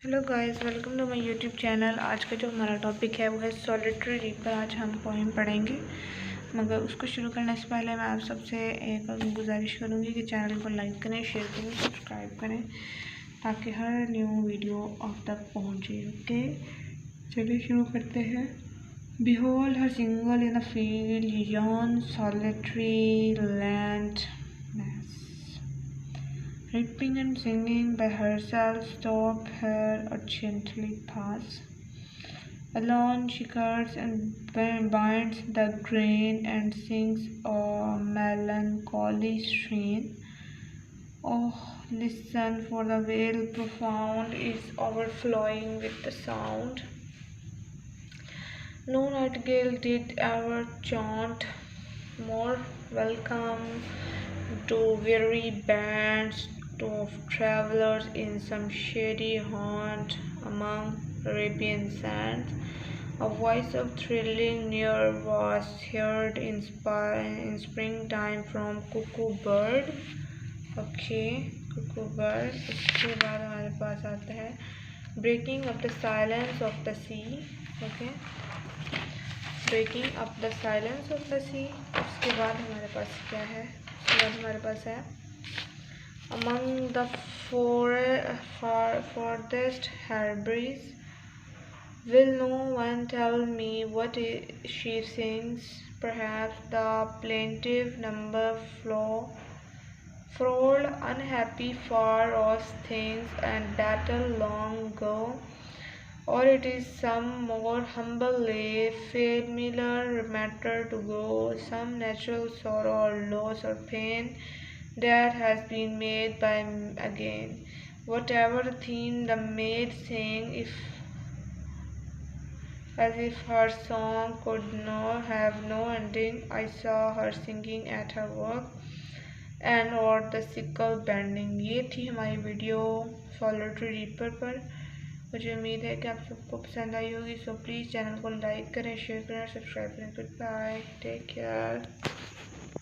Hello guys, welcome to my YouTube channel. आज का जो हमारा टॉपिक है वो है सॉलिटरी रीपर। आज हम पोएम पढ़ेंगे, मगर उसको शुरू करने से पहले मैं आप सबसे एक गुजारिश करूँगी कि चैनल को लाइक करें, शेयर करें, सब्सक्राइब करें ताकि हर न्यू वीडियो आप तक पहुँचे। ओके, चलिए शुरू करते हैं। Behold her single in the field, yon solitary landmass, reaping and singing by herself, stop her or gently pass. Alone she cuts and binds the grain and sings a melancholy strain. Oh, listen, for the vale profound is overflowing with the sound. No nightingale did ever chant more welcome to weary bands of travelers in some shady haunt among Arabian sands. A voice of thrilling near was heard in springtime from cuckoo bird. Okay, cuckoo bird. उसके बाद हमारे पास आता है breaking up the silence of the sea. Okay, breaking up the silence of the sea. उसके बाद हमारे पास क्या है? उसके बाद हमारे पास है among the farthest herbies. Will no one tell me what she sings? Perhaps the plaintive number frowled unhappy far off things and battle long ago. Or it is some more humbly familiar matter to go, some natural sorrow or loss or pain that has been made by again. Whatever theme the maid sang, as if her song could have no ending. I saw her singing at her work and or the sickle bending. ये थी हमारी video solitary reaper पर। मुझे उम्मीद है कि आप सबको पसंद आई होगी। सो प्लीज़ चैनल को लाइक करें, शेयर करें और सब्सक्राइब करें। Good bye, take care.